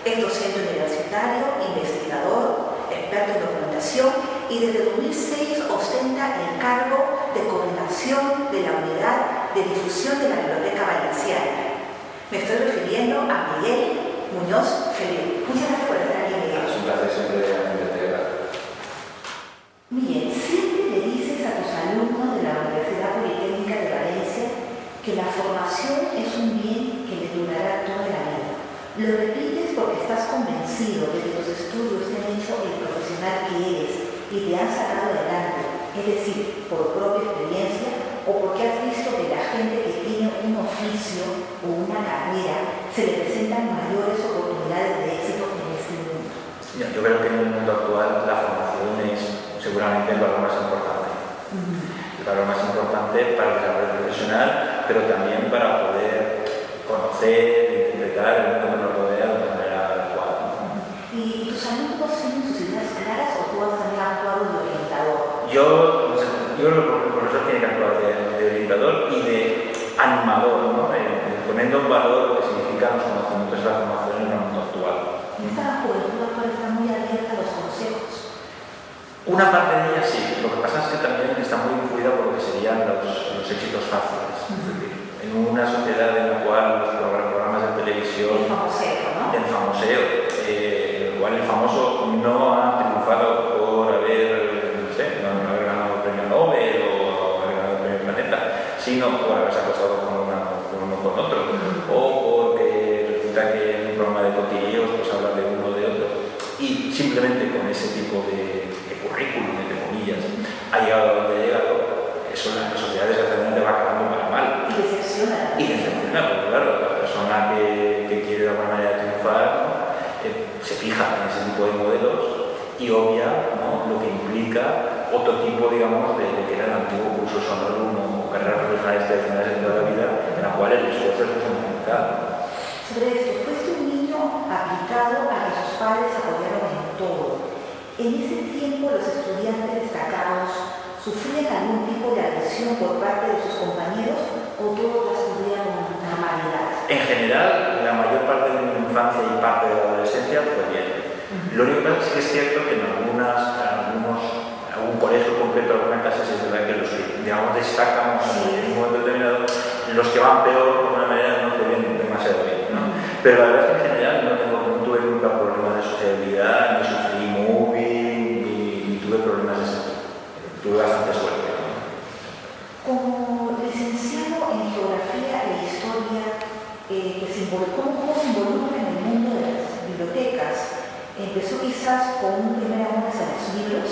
Es docente universitario, investigador, experto en documentación y desde 2006 ostenta el cargo de coordinación de la unidad de difusión de la Biblioteca Valenciana. Me estoy refiriendo a Miguel Muñoz Feliu. Muchas gracias por estar aquí, Miguel. Es un placer siempre de la biblioteca. Miguel, siempre le dices a tus alumnos de la Universidad Politécnica de Valencia que la formación es un bien que le durará toda la vida. Lo repites porque estás convencido de que tus estudios te han hecho el profesional que eres y te han sacado adelante, es decir, por propia experiencia o porque has visto que la gente que tiene un oficio o una carrera se le presentan mayores oportunidades de éxito en este mundo. Yo creo que en el mundo actual la formación es seguramente el valor más importante. El valor más importante para el desarrollo profesional, pero también para poder conocer, interpretar el mundo que nos rodea de una manera adecuada. ¿Y tus alumnos tienen sus ideas claras o tú has también actuado de orientador? Yo creo que el profesor tiene que actuar de orientador y de animador, ¿no? Poniendo en valor lo que significan los conocimientos de la formación en el mundo actual. Esta juventud actual está muy abierta a los consejos. Una parte de ella sí, lo que pasa es que también está muy influida por lo que serían los éxitos fáciles. Es decir, en una sociedad en la cual los programas de televisión, el famoseo, el cual el famoso no ha triunfado por haber, no sé, no haber ganado el premio Nobel o haber ganado el premio Planeta, sino por haberse acostado con uno con otro, o porque resulta que en un programa de cotilleos pues habla de uno o de otro, y simplemente con ese tipo de currículum, entre comillas, ha llegado a donde ha llegado. Eso en las sociedades desgraciadamente va acabando para mal. Y decepciona. Y decepciona, porque claro, la persona que quiere de alguna manera triunfar, ¿no? Se fija en ese tipo de modelos y obvia, ¿no?, lo que implica otro tipo, digamos, de lo que era el antiguo curso honorum o carreras profesionales tradicionales de toda la vida, en la cual el esfuerzo es fundamental. Sobre esto, fuiste un niño aplicado a que sus padres apoyaron en todo. En ese tiempo los estudiantes destacados sufrían algún tipo de agresión por parte de sus compañeros o todos la estudiaron con normalidad. En general, la mayor parte de mi infancia y parte de la adolescencia fue bien. Lo único que pasa es que es cierto que en algún colegio concreto, algunas clases, es verdad que los que, digamos, destacamos en un momento determinado, los que van peor, de alguna manera, no te ven demasiado bien, ¿no? Pero la verdad es que en general no tuve nunca problemas de sociabilidad, ni sufrí moving, ni tuve problemas de salud. Tuve bastante suerte, ¿no? Como licenciado en Geografía e Historia, ¿cómo se involucra en el mundo de las bibliotecas? ¿Empezó quizás con un primer amor hacia los libros?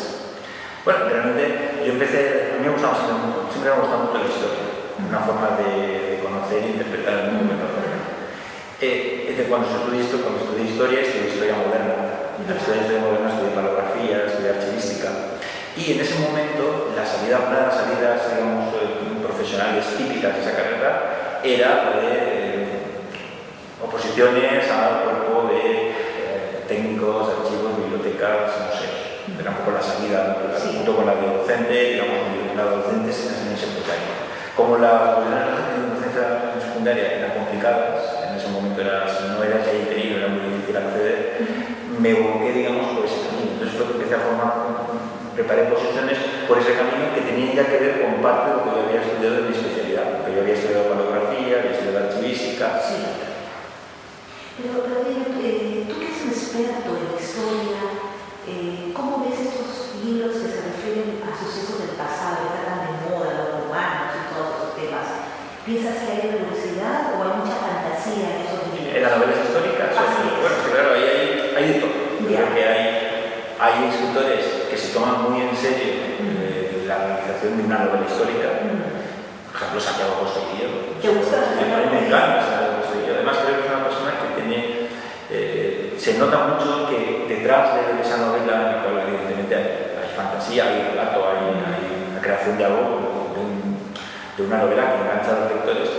Bueno, realmente yo empecé, a mí me gustaba siempre me ha gustado mucho la historia, una forma de conocer e interpretar el mundo que nos rodea. Cuando estudié historia moderna. En la historia moderna estudié palografía, estudié archivística. Y en ese momento, una de las salidas, digamos, profesionales típicas de esa carrera era la de oposiciones al cuerpo de técnicos, archivos, bibliotecas, museos. Era un poco la salida, junto con la de docente, digamos, la de docentes en ese secundario. Como las oposiciones de docencia en secundaria eran complicadas, en ese momento no era que haya tenido, era muy difícil acceder, me volqué, digamos, por ese camino. Entonces fue que empecé a preparé posiciones por ese camino que tenían ya que ver con parte de lo que yo había estudiado en mi especialidad, porque yo había estudiado palografía, había estudiado archivística. Sí. Pero tú que eres un experto en historia, ¿cómo ves estos libros que se refieren a sucesos del pasado, que tratan de moda, los romanos y todos esos temas? ¿Piensas que hay velocidad o hay mucha fantasía en esos libros? En las novelas históricas, bueno, es que claro, ahí hay de todo. Yo creo que hay escritores que se toman muy en serio la realización de una novela histórica. Por ejemplo, Santiago Costello. ¿Te gusta? A mí me encanta Santiago Costello. Además, creo que es una persona que tiene... se nota mucho que detrás de esa novela, en la cual evidentemente hay fantasía, hay relato, hay una creación de algo, de una novela que engancha a los lectores,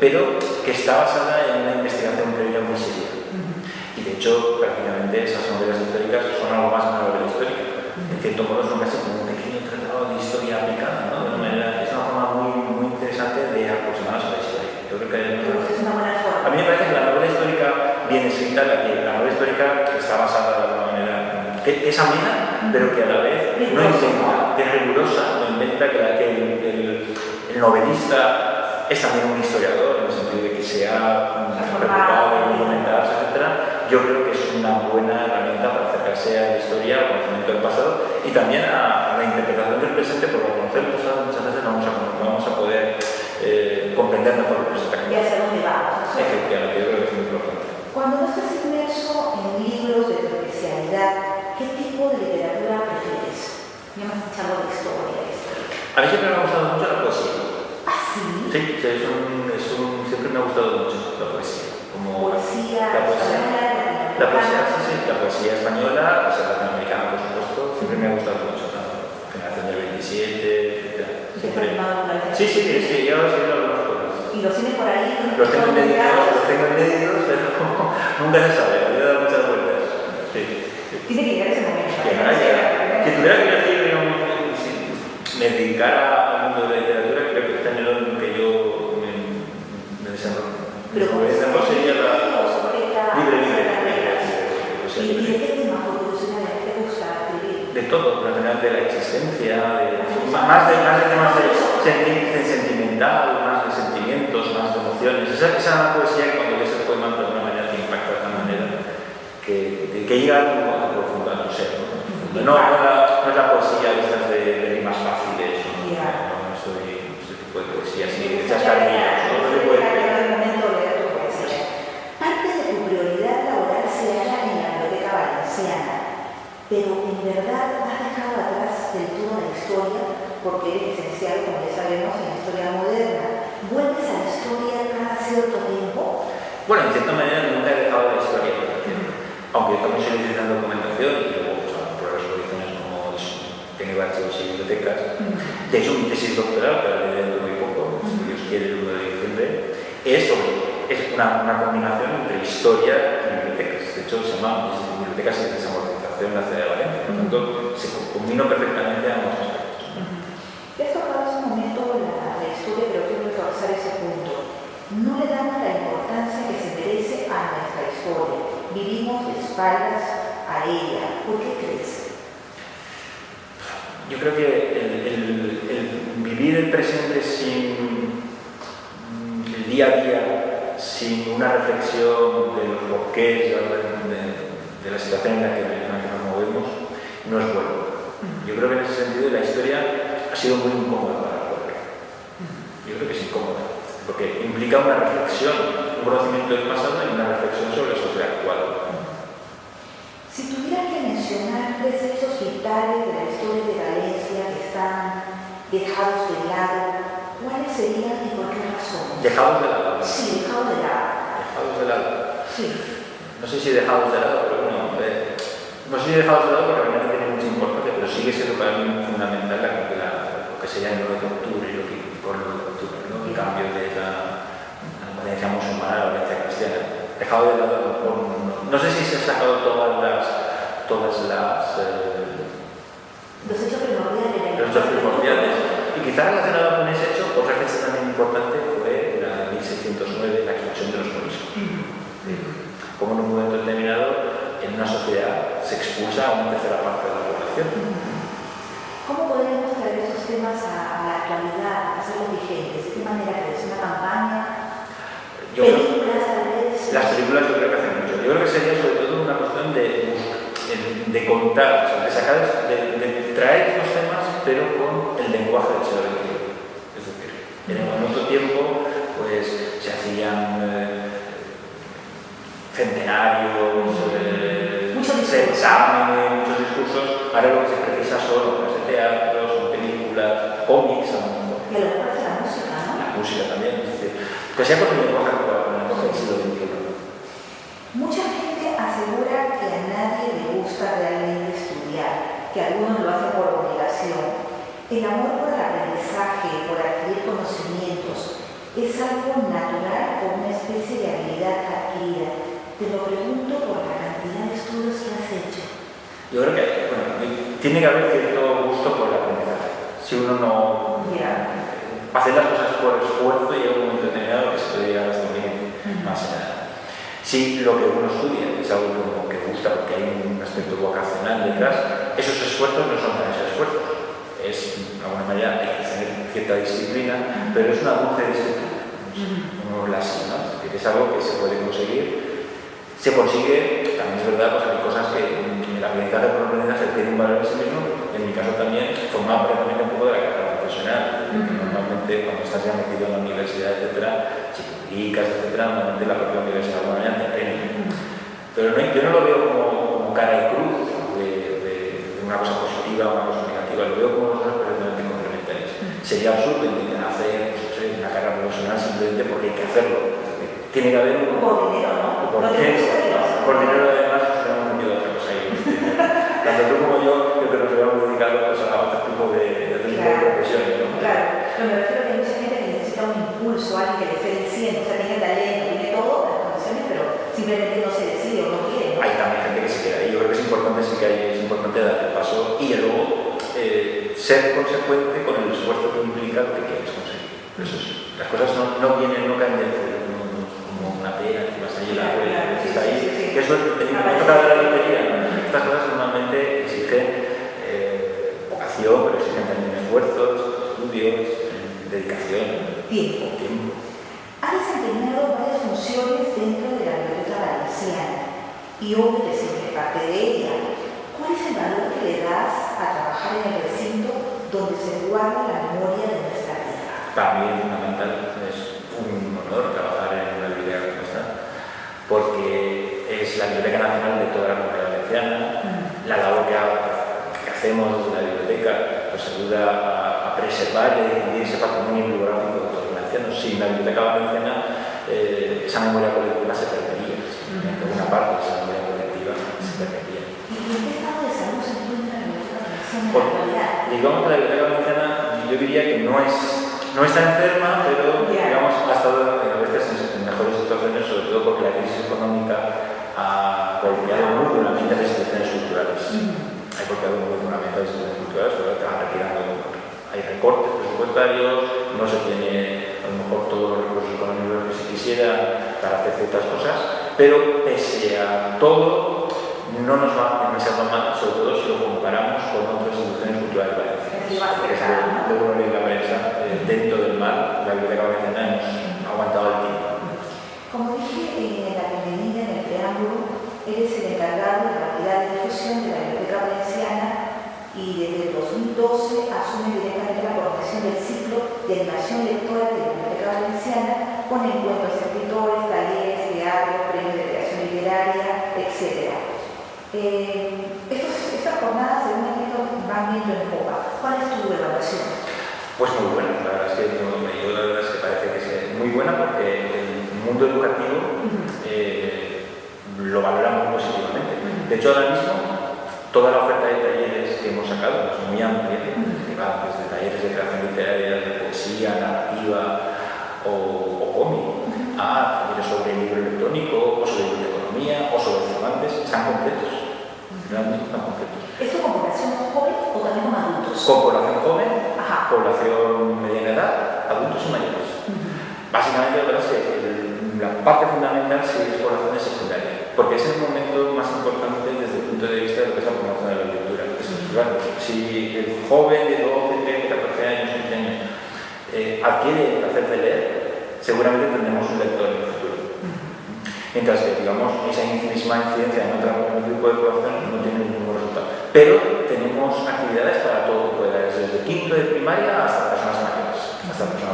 pero que está basada en una investigación previa muy seria. Y de hecho, prácticamente esas novelas históricas son algo más que una novela histórica. En cierto modo son casi como un pequeño tratado de historia aplicada, ¿no? De una manera, es una forma muy interesante de aproximarse a la historia. Yo creo que es una buena forma. a mí me parece que la novela histórica bien escrita, la novela histórica está basada de alguna manera, que es amena, pero que a la vez no inventa, que es rigurosa, no inventa, que el novelista es también un historiador, en el sentido de que se ha preocupado de documentarse, etc. Yo creo que es una buena herramienta para acercarse a la historia, al conocimiento del pasado y también a la interpretación del presente, porque al conocer el pasado muchas veces no vamos a poder comprender mejor el presente. Y hacia dónde vamos. Efectivamente, yo creo que es muy importante. Cuando no estás inmerso en libros de tu especialidad, ¿qué tipo de literatura prefieres? Ya me has echado de historia. A mí siempre me ha gustado mucho la poesía. ¿Ah, sí? Sí, siempre me ha gustado mucho la poesía. Como poesía española, la poesía española, latinoamericana, por supuesto, siempre me ha gustado mucho. Generación del 27, etc. Siempre. Sí, yo sí lo conozco. ¿Y los tienes por ahí? Los tengo inéditos, pero nunca se sabe, le he dado muchas vueltas. Sí. Tiene que llegar ese momento. Si tuviera que decir, me dedicara al mundo de la literatura, creo que el género en el que yo me desarrollo. Pero sería la libre. ¿Y de qué tema, por curiosidad, te gusta escribir? De todo, en general de la existencia, más de temas de sentimental, más de sentimientos, más de emociones. Esa poesía que cuando lees el poema de alguna manera te impacta de una manera que llega a profundo al ser. No es la poesía de rimas fáciles, no soy ese tipo de poesía así, de chascarrillos. Parte de tu prioridad laboral se halla en la Biblioteca Valenciana, pero en verdad has dejado atrás del todo la historia porque eres licenciado, como ya sabemos, en historia moderna. ¿Vuelves a la historia cada cierto tiempo? Bueno, en cierta manera nunca he dejado la historia, aunque estamos utilizando documentación y luego pruebas de ediciones como tengo archivos y bibliotecas. De hecho, mi tesis doctoral, que la leeré dentro de muy poco, si Dios quiere, el 1 de diciembre, es una combinación entre historia y bibliotecas. De hecho, se llama Bibliotecas y Desamortización en la ciudad de Valencia. Por tanto, se combinó perfectamente a ambos aspectos. Ya has tocado hace un momento la historia, pero quiero reforzar ese punto. No le damos la importancia que se merece a nuestra historia. Vivimos de espaldas a ella. ¿Por qué crees? Yo creo que el vivir el presente sin el día a día, sin una reflexión de los porqués de la situación en la que nos movemos, no es bueno. Yo creo que en ese sentido la historia ha sido muy incómoda para el pueblo. Yo creo que es incómoda, porque implica una reflexión, un conocimiento del pasado y una reflexión sobre la sociedad actual. Si tuviera que mencionar 3 hechos vitales de la historia de Valencia que están dejados de lado, ¿cuáles serían y por qué razón? ¿Dejados de lado? Sí, dejados de lado. ¿Dejados de lado? Sí. No sé si dejados de lado, pero bueno, no sé si dejados de lado porque realmente tiene mucha importancia, pero sigue siendo para mí fundamental lo que sería el 9 de octubre y lo que implicó el 9 de octubre, ¿no? El cambio de la Valencia musulmana a la Valencia cristiana. Dejado de lado no sé si se han sacado todos los hechos primordiales. Y quizás relacionado con ese hecho, otra fecha también importante fue la 1609, la expulsión de los moriscos. Como en un momento determinado, en una sociedad se expulsa a una tercera parte de la población. ¿Cómo podríamos traer esos temas a la actualidad, hacerlos vigentes? ¿De qué manera crees? ¿Una campaña? ¿Películas tal vez? Las películas yo creo que hacen mucho. Yo creo que sería sobre todo una cuestión de contar, o sea, de traer estos temas, pero con el lenguaje del siglo XXI. Es decir, en otro tiempo pues se hacían centenarios, exámenes, muchos discursos. Ahora lo que se precisa son obras de teatro, son películas, cómics. Y a lo mejor la música, ¿no? La música también, es decir, que sea con el lenguaje actual, con el lenguaje del siglo XXI. Mucha gente asegura que a nadie le gusta realmente estudiar, que algunos lo hacen por obligación. El amor por el aprendizaje, por adquirir conocimientos, ¿es algo natural o una especie de habilidad adquirida? Te lo pregunto por la cantidad de estudios que has hecho. Yo creo que tiene que haber cierto gusto por el aprendizaje. Si uno no hace las cosas por esfuerzo, llega un momento determinado que se puede llegar a estudiar más allá. Si lo que uno estudia es algo como que gusta porque hay un aspecto vocacional detrás, esos esfuerzos no son tan esos esfuerzos. Es, de alguna manera, hay que tener cierta disciplina, pero es una dulce disciplina. No la así, ¿no? Es algo que se puede conseguir. Se consigue, también es verdad, pues hay cosas que el aprendizaje por aprendizaje tiene un valor en sí mismo. En mi caso también formaba precisamente un poco de la carrera profesional. Normalmente cuando estás ya metido en la universidad, etcétera, si publicas, etcétera, normalmente la propia universidad de alguna manera te premia. Pero no, yo no lo veo como cara y cruz de una cosa positiva o una cosa negativa, lo veo como dos cosas perfectamente complementarias. Sería absurdo intentar hacer una carrera profesional simplemente porque hay que hacerlo. Tiene que haber un... Por dinero, ¿no? Por dinero además tenemos metido otra cosa ahí. Tanto tú como yo que nos habíamos dedicado pues, a otro tipo de profesiones, ¿no? Claro, pero me refiero a que hay mucha gente que necesita un impulso, alguien que le esté diciendo, o sea, tiene talento, tiene todo, las condiciones, pero simplemente no se decide o no quiere, ¿no? Hay también gente que se queda ahí. Yo creo que es importante, sí que es importante dar el paso y luego ser consecuente con el esfuerzo que implica lo que quieres conseguir. Eso sí, las cosas no vienen, no caen del cielo, como una pera que vas a llevar, que está ahí. Que eso no toca la lotería. Estas cosas normalmente exigen vocación, pero exigen también esfuerzos, estudios, dedicación, tiempo. Ha desempeñado varias funciones dentro de la Biblioteca Valenciana y obvio que siempre parte de ella. ¿Cuál es el valor que le das a trabajar en el recinto donde se guarda la memoria de nuestra vida? Para mí es fundamental, es un honor trabajar en una biblioteca como esta, porque es la Biblioteca Nacional de toda la Comunidad Valenciana. La labor que hacemos desde la biblioteca nos ayuda a preservar y a difundir ese patrimonio bibliográfico de todos los valencianos. Sin la Biblioteca Valenciana, esa memoria colectiva se perdería. Una parte de esa memoria colectiva se perdería. ¿Y en qué estado de salud se encuentra la Biblioteca Valenciana en la actualidad? Digamos que la Biblioteca Valenciana, yo diría que no está enferma, pero digamos, ha estado a veces en mejores situaciones, sobre todo porque la crisis económica ha golpeado muy duramente las instituciones culturales. Ha golpeado muy duramente las instituciones culturales, pero te van retirando. Hay recortes presupuestarios, no se tiene a lo mejor todos los recursos económicos que se quisiera para hacer ciertas cosas, pero pese a todo, no nos va demasiado mal, sobre todo si lo comparamos con otras instituciones culturales valencianas. De uno de la prensa, dentro del mar, la Biblioteca Valenciana hemos aguantado el tiempo. Como dije en la bienvenida, en el preámbulo, eres el encargado de la unidad de difusión de la Biblioteca Valenciana y desde el 2012 asume directamente la coordinación del ciclo de animación lectora de la Biblioteca Valenciana con encuentros de escritores, talleres, teatro, premios de creación literaria, etc. Estas jornadas, según el libro, van viendo en popa. ¿Cuál es tu evaluación? Pues muy buena, la verdad es que la verdad es que parece que es muy buena porque el mundo educativo lo valora muy positivamente. De hecho, ahora mismo, toda la oferta de talleres que hemos sacado es muy amplia, que va desde talleres de creación literaria, de poesía, narrativa o cómic, a talleres sobre libro electrónico, o sobre biblioteconomía, o sobre Cervantes, están completos. Realmente están completos. ¿Esto con población joven o también con adultos? Con población joven, población mediana edad, adultos y mayores. Básicamente, la verdad es que la parte fundamental sí es población secundaria, porque es el momento más importante desde el punto de vista de lo que es la promoción de la lectura. Claro, si el joven de 12, 13, 14 años, 15 años adquiere el placer de leer, seguramente tendremos un lector en el futuro. Mientras que, digamos, esa misma incidencia en otro tipo de población no tiene ningún resultado. Pero tenemos actividades para todo tipo de edades, desde quinto de primaria hasta personas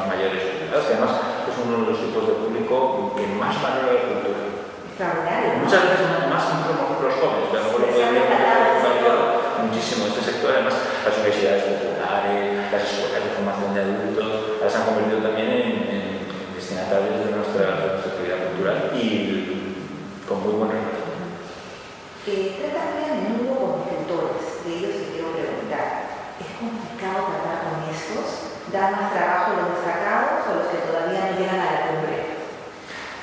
mayores, que además es uno de los tipos de público que más valora la cultura. Extraordinario. Muchas veces más incluso los jóvenes, pero no lo pueden ver muchísimo este sector. Además, las universidades populares, las escuelas de formación de adultos, las han convertido también en destinatarios de nuestra actividad cultural y con muy buen resultado. Tratas muy a menudo con escritores, de ellos te quiero preguntar, ¿es complicado tratar con estos? ¿Da más trabajo los destacados o los que todavía no llegan a la cumbre?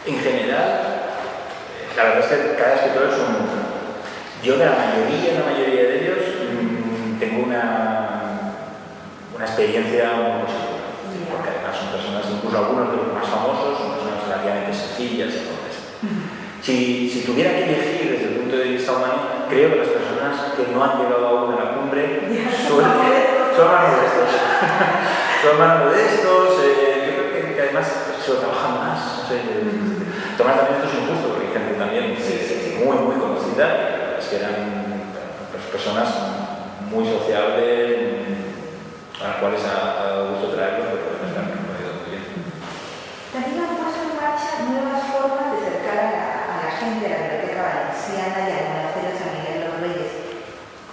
En general, la verdad es que cada escritor es un mundo. Yo de la mayoría de ellos tengo una experiencia muy positiva, porque además son personas, incluso algunos de los más famosos, son personas relativamente sencillas y complejas. Si tuviera que elegir desde el punto de vista humano, creo que las personas que no han llegado aún a la cumbre son más modestos. Son más modestos, yo creo que además se lo trabajan más. No sé, tomar también esto es injusto, porque hay gente también muy conocida, es que eran personas muy sociables, a las cuales ha dado gusto traerlos, pero que están muy bien. También han puesto en marcha nuevas formas de acercar a la gente a la Biblioteca Valenciana y al monasterio de San Miguel de los Reyes,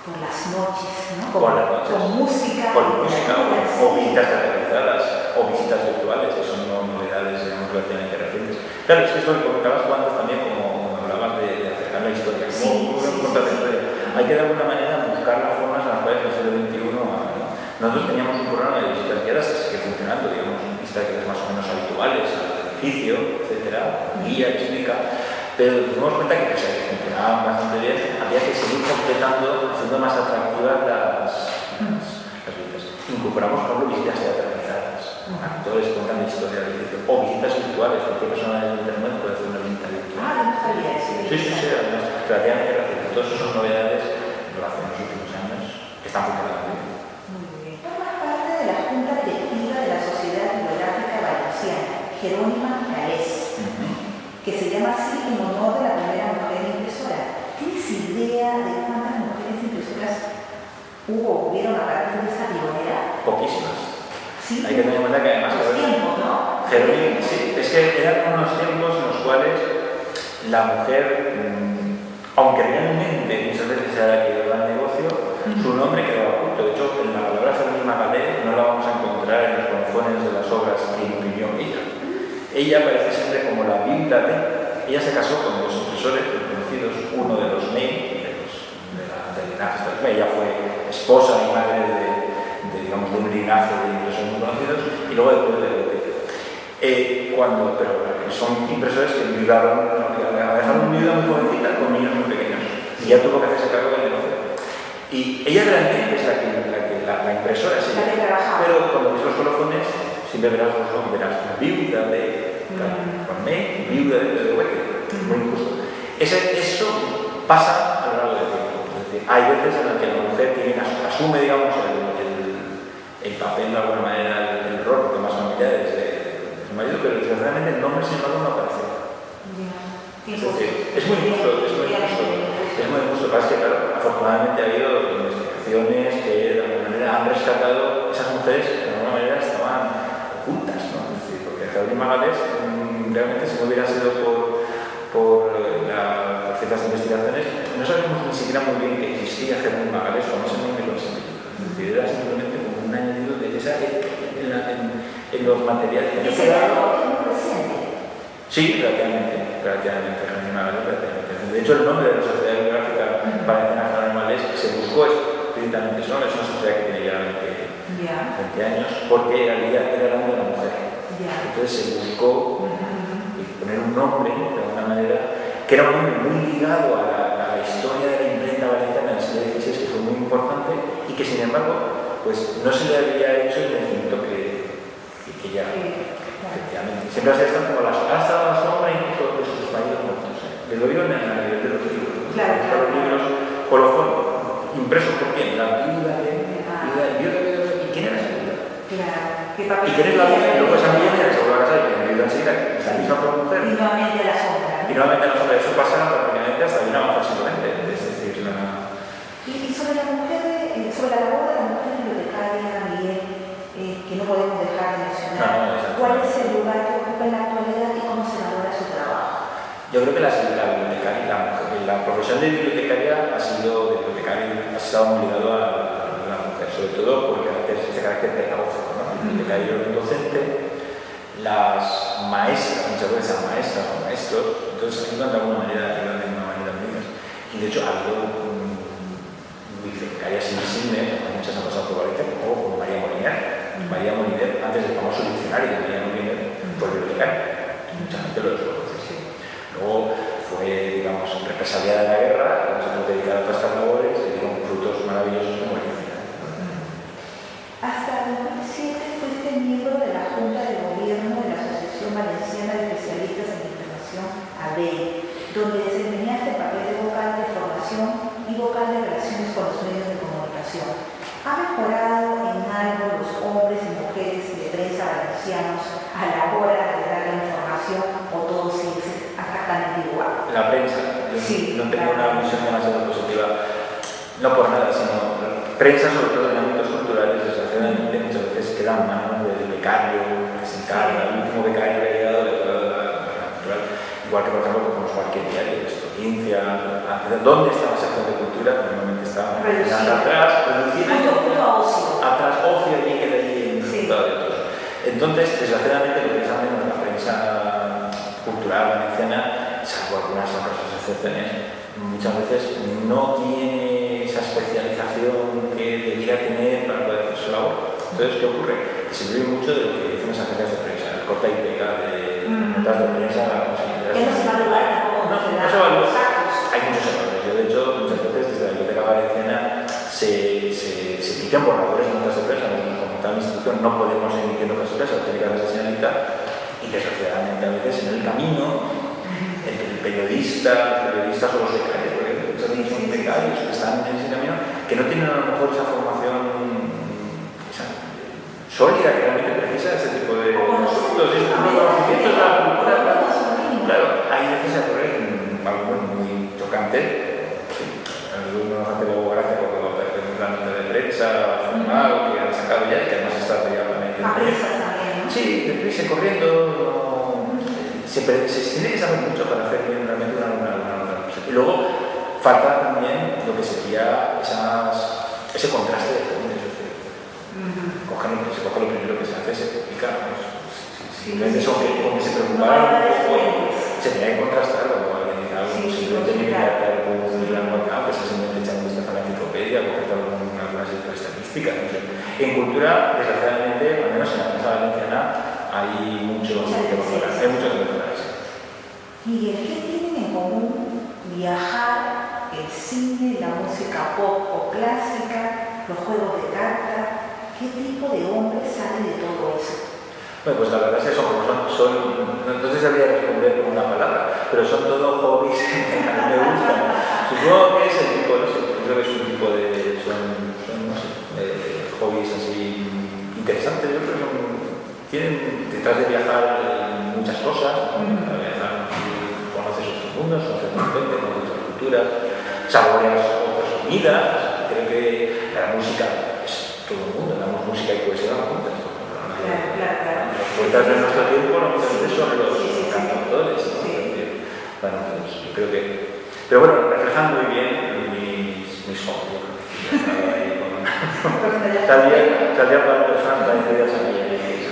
por las noches, ¿no? Con música. O visitas teatralizadas, o visitas virtuales, que son novedades, digamos, relativamente recientes. Claro, es que esto que comentabas tú antes también, como hablabas de acercar la historia. Hay que de alguna manera buscar las formas en las cuales el siglo XXI. Nosotros teníamos un programa de visitas guiadas que sigue funcionando, digamos, visitas guiadas más o menos habituales, al edificio, etcétera, guía, explica, pero nos dimos cuenta que, que funcionaban bastante bien, había que seguir completando, haciendo más atractivas las visitas. Incorporamos, por ejemplo, visitas teatralizadas, actores que cuentan la historia del edificio, o visitas virtuales, cualquier persona en internet puede hacer una visita virtual. Sí, además, relativamente reciente. Todas esas son novedades en relación a los últimos años que están funcionando bien. De la Junta Directiva de la Sociedad Bibliográfica Valenciana, Jerónima Galés, que se llama así en honor de la primera mujer impresora. ¿Tienes idea de cuántas mujeres impresoras hubieron a partir de esa pionera? Poquísimas. Sí. Hay que tener en cuenta que además tiempos, ¿no? Jerónima, sí, es que eran unos tiempos en los cuales la mujer, aunque realmente muchas veces era la que llevaba el negocio, su nombre quedaba oculto. De hecho, en la palabra Jerónima Galés no la vamos a encontrar en los corazones de las obras que imprimió ella. Ella aparece siempre como la Biblia de. Ella se casó con dos impresores conocidos, uno de los Ney, del linaje de ella fue esposa y madre digamos, de un linaje de impresores muy conocidos, y luego después de pero son impresores que dejaron una vida muy jovencita con niños muy pequeños, y ya tuvo que hacerse cargo del negocio. Y ella realmente es la impresora, sí, pero cuando ves los colofones siempre verás la viuda de Cornell, viuda de Huete, muy injusto. Eso pasa a lo largo del tiempo. Es decir, hay veces en las que la mujer asume, digamos, el papel de alguna manera, el rol, porque más familiar es de su marido, pero desgraciadamente el nombre sin embargo no aparece. Es decir, es muy injusto. Pasa que, claro, afortunadamente ha habido investigaciones que de alguna manera han rescatado esas mujeres que de alguna manera estaban ocultas, ¿no? Es decir, porque Jerónima Galés realmente, si no hubiera sido por ciertas investigaciones, no sabemos ni siquiera muy bien que existía Jerónima Galés, o no sé muy bien lo que significa. Es decir, era simplemente como un añadido de esa en los materiales. Sí, relativamente Jerónima Galés, relativamente. De hecho, el nombre de la Sociedad Bibliográfica Valenciana Jerónima Galés se buscó estrictamente eso, es una sociedad que tiene ya 20 años, porque era el año de la mujer. Entonces se buscó poner un nombre, de alguna manera, que era un nombre muy ligado a la historia de la imprenta valenciana del siglo XVI, que fue muy importante, y que sin embargo, pues no se le había hecho el nacimiento que ya, efectivamente. Siempre se están como hasta la sombra incluso de sus maridos muertos. Les lo digo en el nivel de los libros. Los libros colofón, impresos por quién, la viuda de. ¿Y quién era esa viuda? ¿Y quién es la viuda? Y luego esa viuda que se vuelve a casar y que la viuda enseguida, esa misma mujer. Y nuevamente la sombra. Eso pasa prácticamente hasta bien avanzado simplemente. Es decir, Y sobre la mujer, sobre la labor de la mujer bibliotecaria, Miguel, que no podemos dejar de mencionar, ¿cuál es el lugar que ocupa en la actualidad y cómo se valora su trabajo? Yo creo que la profesión de bibliotecaria ha estado muy ligado a la mujer, sobre todo por este carácter pedagógico, ¿no? El bibliotecario docente, las maestras, muchas veces a maestras o maestros, entonces ayudan de alguna manera unidas. Y de hecho ha habido bibliotecarias invisibles, muchas han pasado por Valencia, como María Moliner. María Moliner, antes del famoso diccionario de María Moliner, fue bibliotecaria. Mucha gente lo desconoce. Luego fue, digamos, represaliada de la guerra, se pudo dedicar a todas estas labores y dieron frutos maravillosos como el diccionario. Hasta 2007 fuiste miembro de la Junta de Gobierno de la Asociación Valenciana de Especialistas en Información, ABEI. donde desempeñaste el papel de vocal de formación y vocal de relaciones con los medios de comunicación. ¿Ha mejorado en algo los hombres y mujeres de prensa valencianos a la hora de dar la información o todo sigue exactamente igual? La prensa, yo Sí, no tengo claro. una visión demasiado positiva, no por nada, sino prensa, sobre todo en ámbitos culturales, desgraciadamente muchas veces quedan manos del becario que se encarga, el último becario que ha llegado de toda la cultural. Igual que, por ejemplo, como cualquier diario de provincia, ¿dónde está la sección de cultura? Normalmente está atrás, reducida, atrás, ocio, y queda ahí en Sí. todo de todo. Entonces, desgraciadamente, lo que es al menos la prensa cultural valenciana, salvo algunas honrosas excepciones, muchas veces no tiene esa especialización que debiera tener para poder hacer su labor. Entonces, ¿qué ocurre? Que se vive mucho de lo que dicen las agencias de prensa, el corta y pega de notas de prensa, la posibilidad Que no se evalúa tampoco. no se evalúa. Hay muchos errores. Yo, de hecho, muchas veces desde la Biblioteca Valenciana se piden borradores de notas de prensa. Nosotros, como tal institución, no podemos emitir notas de prensa, tiene que hacerse señalita, y desgraciadamente a veces en el camino entre los periodistas o los becarios, porque muchas veces son becarios que están en ese camino, que no tienen a lo mejor esa formación sólida que realmente precisa ese tipo de asuntos, estos conocimientos de la cultura. Claro, hay veces ocurre algo muy chocante. A nosotros nos hace luego gracia cuando perdemos la nota de prensa formal que han sacado ya y que además está realmente. A prisa también, ¿no? Sí, deprisa, corriendo. Se tiene que saber mucho para hacer bien realmente una nota. Y luego falta también lo que sería ese contraste de fondos. Se coge lo primero que se hace, se publica. Simplemente son que se preocuparon un poco, se tenía que contrastar cuando alguien dice algo, simplemente mirar algo de la nota, pues simplemente echar un vistazo a la enciclopedia, coger algunas estadísticas. No sé. En cultura, desgraciadamente, al menos en la prensa valenciana, hay mucho que mejorar. Hay mucho que mejorar. Miguel, ¿qué tienen en común viajar, el cine, la música pop o clásica, los juegos de cartas? ¿Qué tipo de hombre sale de todo eso? Bueno, pues la verdad es que no sé si sabría responder con una palabra, pero son todos hobbies que a mí me gustan. Supongo que es el tipo, no sé, creo que es un tipo de, no sé, hobbies así interesantes. Yo creo que tienen detrás de viajar muchas cosas, viajar, conoces otros mundos, conoces otros gente, conoces otras culturas, saboreas otras comidas. Creo que la música es todo el mundo, damos música y poesía juntas. Claro. Los poetas de nuestro tiempo no muchas veces son los cantautores, ¿no? Sí. Bueno, pues yo creo que... Pero bueno, reflejan muy bien mis hobbies. Salía para personas parecidas a mí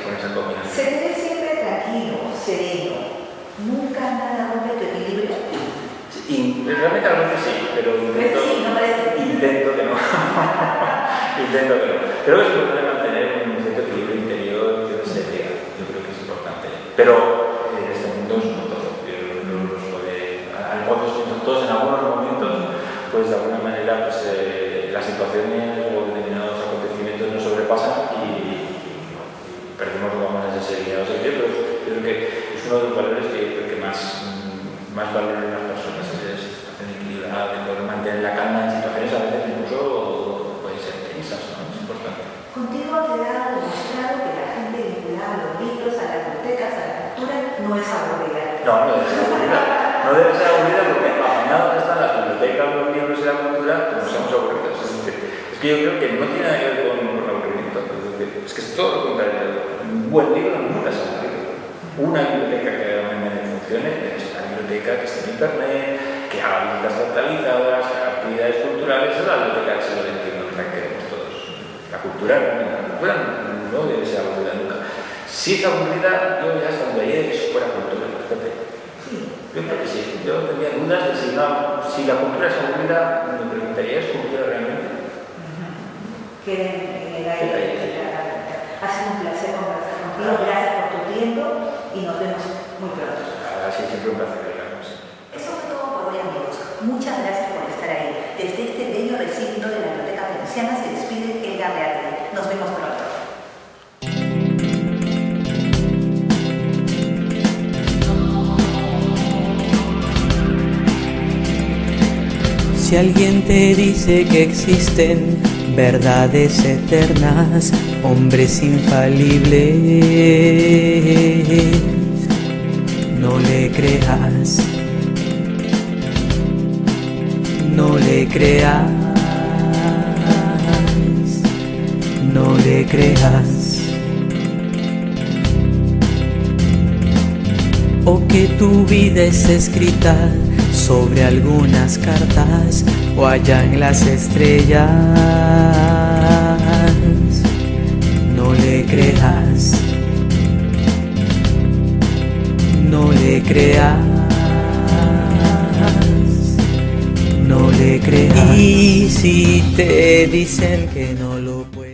con esa combinación. Se te ve siempre tranquilo, sereno. Nunca nada rompe tu equilibrio. Y realmente a veces sí, pero intento que no. Intento que no. Creo que es importante mantener un cierto equilibrio interior que se vea. Yo creo que es importante. Pero en este mundo es como todo. Todos en algunos momentos, pues de alguna manera, pues, las situaciones o determinados acontecimientos nos sobrepasan y perdemos, vamos a ser guiados. Pero yo creo que es uno de los valores que más valoran las personas, es situación equilibrada, de poder mantener la calma en situaciones a veces incluso pueden ser tensas, ¿no? Es importante. Contigo ha quedado demostrado que la gente vinculada a los libros, a las bibliotecas, a la cultura, no es aburrida. No debe ser aburrida. No debe ser aburrida porque apañado donde están las bibliotecas, los libros y la cultura, pues nos hemos aburrido. Es que yo creo que no tiene nada que ver con aburrimiento. Es que es todo lo contrario. Un buen libro nunca se aburrido. Una biblioteca que realmente funcione, es una biblioteca que esté en internet, que haga visitas actualizadas, que haga actividades culturales, es la biblioteca del siglo XXI que queremos todos. La cultura no debe ser aburrida nunca. Si es aburrida, yo ya estaría de que eso fuera cultura. Yo creo que sí. Yo tenía dudas de si la cultura es aburrida, me preguntaría, ¿es cultura realmente? Ha sido un placer conversar contigo. Gracias por tu tiempo y nos vemos muy pronto. Sí, siempre un placer. Eso fue todo por hoy, amigos. Muchas gracias por estar ahí. Desde este bello recinto de la Biblioteca Valenciana se despide Elga Beatriz. Nos vemos pronto. Si alguien te dice que existen verdades eternas, hombres infalibles, no le creas, no le creas, no le creas. O que tu vida es escrita sobre algunas cartas o allá en las estrellas, no le creas, no le creas, no le creas. Y si te dicen que no lo puedes